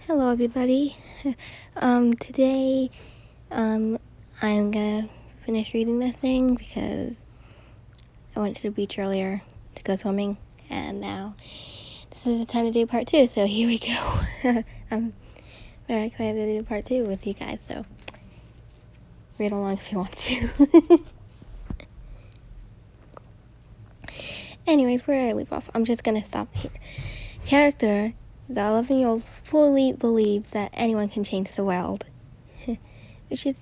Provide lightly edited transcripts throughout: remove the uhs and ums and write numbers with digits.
Hello, everybody. Today, I'm gonna finish reading this thing because I went to the beach earlier to go swimming, and now this is the time to do part 2, so here we go. I'm very excited to do part 2 with you guys, so read along if you want to. Anyways, where did I leave off? I'm just gonna stop here. Character: the 11-year-old fully believes that anyone can change the world. Which is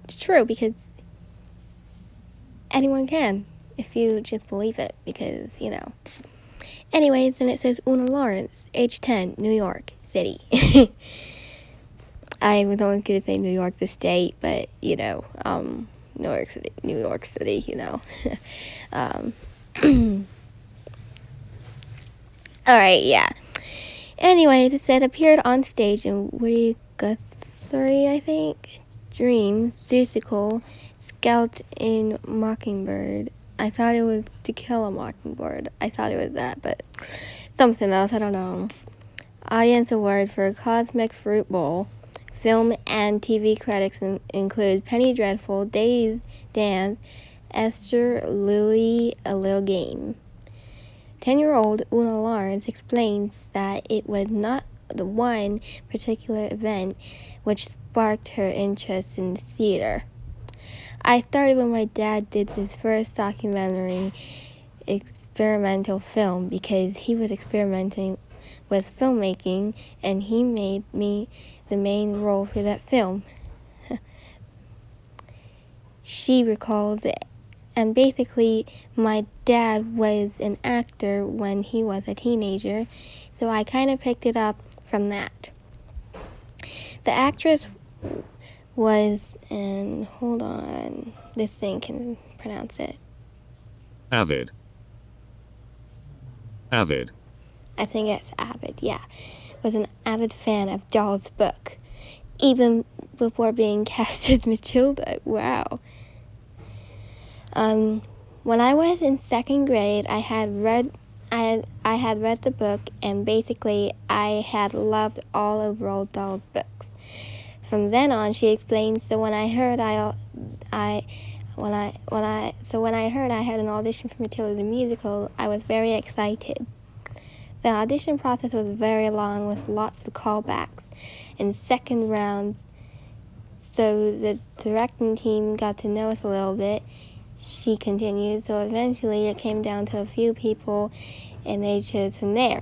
true, because anyone can, if you just believe it, because, Anyways, then it says Una Lawrence, age 10, New York City. I was only going to say New York the state, but, New York City, Alright, yeah. Anyways, it said appeared on stage in Woody Guthrie, I think, Dreams, Seussical, Scout in Mockingbird. I thought it was To Kill a Mockingbird. I thought it was that, but something else, I don't know. Audience award for Cosmic Fruit Bowl. Film and TV credits include Penny Dreadful, Days Dance, Esther, Louie, A Little Game. 10-year-old Una Lawrence explains that it was not the one particular event which sparked her interest in theater. I started when my dad did his first documentary experimental film because he was experimenting with filmmaking, and he made me the main role for that film. She recalls it. And basically, my dad was an actor when he was a teenager, so I kind of picked it up from that. The actress was, and hold on, this thing can pronounce it. Avid. I think it's Avid, yeah. Was an avid fan of Dahl's book, even before being cast as Matilda. Wow. When I was in second grade, I had read the book, and basically I had loved all of Roald Dahl's books. From then on, she explained, so when I heard I had an audition for Matilda the musical, I was very excited. The audition process was very long with lots of callbacks and second rounds, so the directing team got to know us a little bit. She continued, so eventually it came down to a few people, and they chose from there.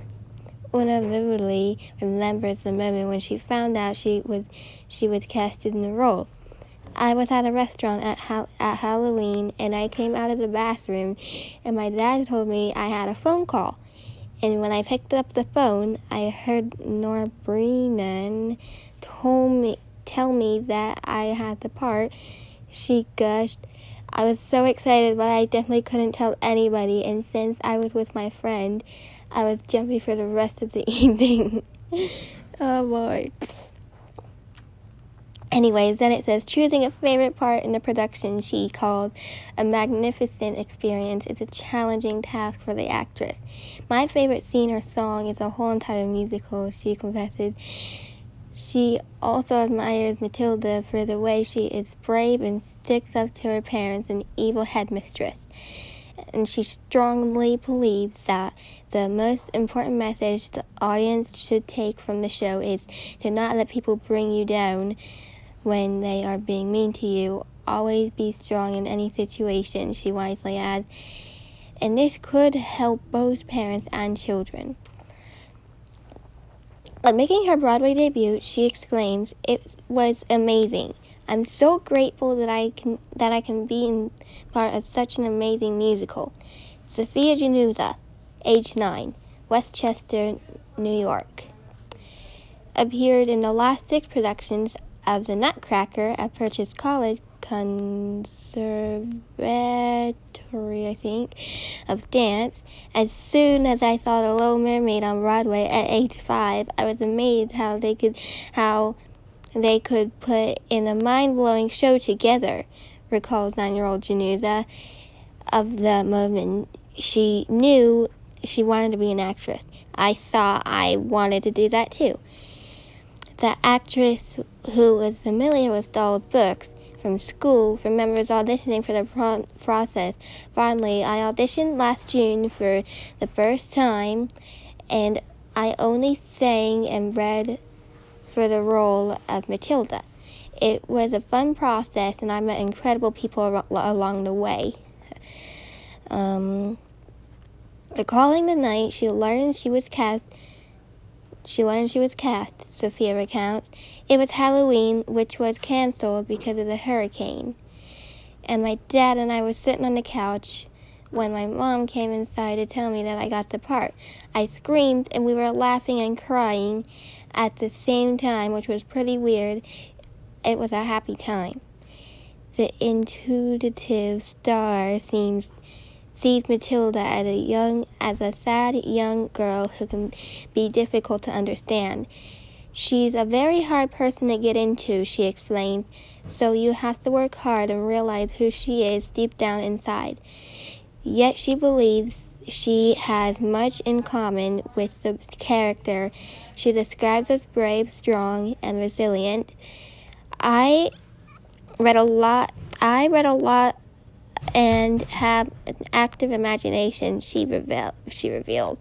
Una vividly remembers the moment when she found out she was casted in the role. I was at a restaurant at Halloween, and I came out of the bathroom, and my dad told me I had a phone call. And when I picked up the phone, I heard Nora Brennan tell me that I had the part. She gushed. I was so excited, but I definitely couldn't tell anybody, and since I was with my friend, I was jumpy for the rest of the evening. Oh boy. Anyways, then it says, choosing a favorite part in the production she called a magnificent experience is a challenging task for the actress. My favorite scene or song is the whole entire musical, she confesses. She also admires Matilda for the way she is brave and sticks up to her parents and evil headmistress. And she strongly believes that the most important message the audience should take from the show is to not let people bring you down when they are being mean to you. Always be strong in any situation, she wisely adds. And this could help both parents and children. On making her Broadway debut, she exclaims, "It was amazing. I'm so grateful that I can be in part of such an amazing musical." Sophia Januza, age 9, Westchester, New York. Appeared in the last 6 productions of The Nutcracker at Purchase College Conservatory, I think, of Dance. As soon as I saw The Little Mermaid on Broadway at age 5, I was amazed how they could put in a mind-blowing show together, recalls 9-year-old Januza. Of the moment she knew she wanted to be an actress. I thought I wanted to do that too. The actress who was familiar with Doll's books from school remembers auditioning for the process. Finally, I auditioned last June for the first time, and I only sang and read for the role of Matilda. It was a fun process, and I met incredible people along the way. Recalling the night she learned she was cast, Sophia recounts. It was Halloween, which was canceled because of the hurricane. And my dad and I were sitting on the couch when my mom came inside to tell me that I got the part. I screamed, and we were laughing and crying at the same time, which was pretty weird. It was a happy time. The intuitive star sees Matilda as a sad young girl who can be difficult to understand. She's a very hard person to get into, she explains, so you have to work hard and realize who she is deep down inside. Yet she believes she has much in common with the character she describes as brave, strong, and resilient. I read a lot and have an active imagination, she revealed.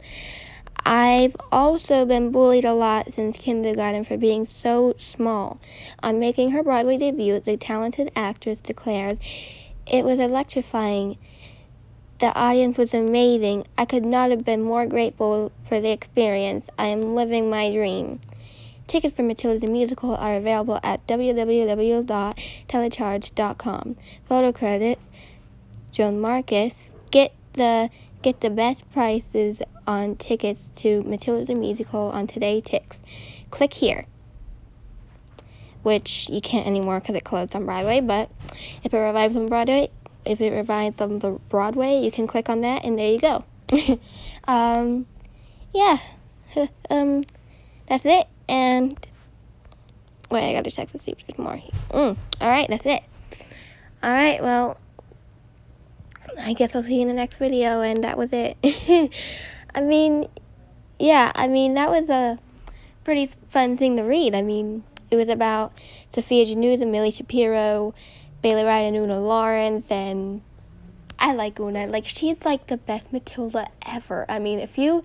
I've also been bullied a lot since kindergarten for being so small. On making her Broadway debut, the talented actress declared, "It was electrifying. The audience was amazing. I could not have been more grateful for the experience. I am living my dream." Tickets for Matilda the Musical are available at www.telecharge.com. Photo credits: Joan Marcus. Get the best prices on tickets to Matilda the Musical on Today Tix. Click here. Which you can't anymore because it closed on Broadway, but if it revives on Broadway, you can click on that, and there you go. Yeah. That's it. And wait, I gotta check to see if there's more. Alright, that's it. Alright, well, I guess I'll see you in the next video, and that was it. that was a pretty fun thing to read. It was about Sophia Januza, Milly Shapiro, Bailey Wright, and Una Lawrence, and I like Una. Like, she's like the best Matilda ever. If you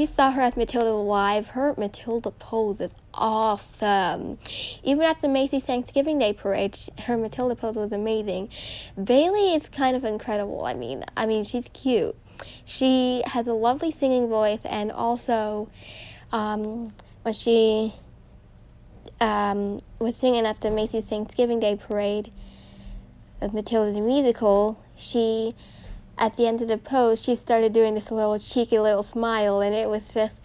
saw her as Matilda live, her Matilda pose is awesome. Even at the Macy's Thanksgiving Day Parade, her Matilda pose was amazing. Bailey is kind of incredible. She's cute. She has a lovely singing voice, and also, when she was singing at the Macy's Thanksgiving Day Parade of Matilda the Musical, at the end of the pose, she started doing this little cheeky little smile, and it was just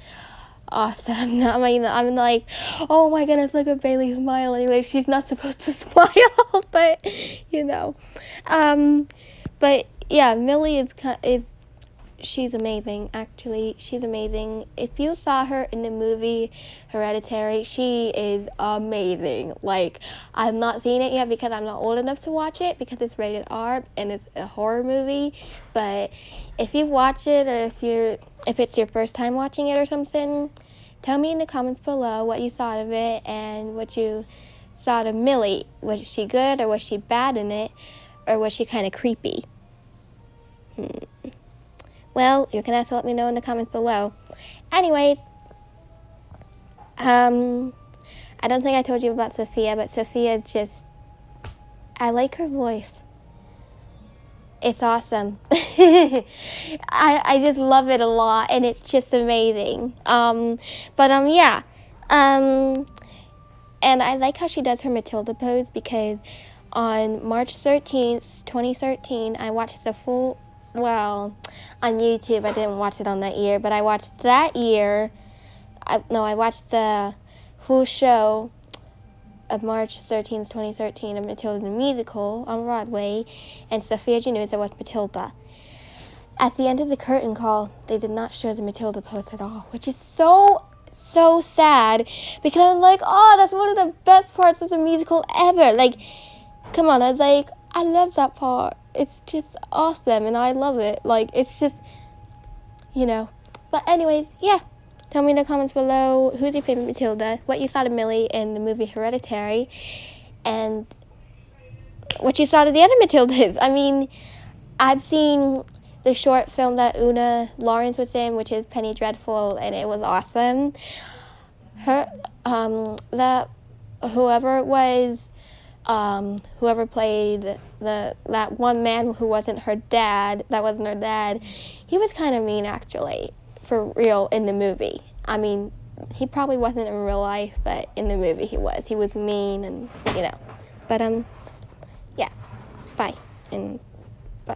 awesome. I'm like, oh my goodness, look at Bailey smile. Anyway, she's not supposed to smile, but but yeah, Milly is she's amazing. Actually, she's amazing. If you saw her in the movie Hereditary, she is amazing. Like, I've not seen it yet because I'm not old enough to watch it because it's rated R and it's a horror movie. But if you watch it, or if it's your first time watching it or something, tell me in the comments below what you thought of it and what you thought of Milly. Was she good, or was she bad in it, or was she kind of creepy? Well, you can also let me know in the comments below. Anyways, I don't think I told you about Sophia, but Sophia I like her voice. It's awesome. I just love it a lot, and it's just amazing. And I like how she does her Matilda pose, because on March 13th, 2013, I watched the full, on YouTube. I didn't watch it on that year, but I watched that year. I watched the full show of March 13th, 2013 of Matilda the Musical on Broadway, and Sophia Januza was Matilda. At the end of the curtain call, they did not show the Matilda pose at all, which is so sad, because I was like, oh, that's one of the best parts of the musical ever. Like, come on, I was like, I love that part. It's just awesome, and I love it. Like, it's just, But anyways, yeah. Tell me in the comments below who's your favorite Matilda, what you thought of Milly in the movie Hereditary, and what you thought of the other Matildas. I mean, I've seen the short film that Una Lawrence was in, which is Penny Dreadful, and it was awesome. Whoever it was, whoever played that one man who wasn't her dad, he was kind of mean, actually, for real, in the movie. I mean, he probably wasn't in real life, but in the movie he was. He was mean, and, but, yeah, bye, and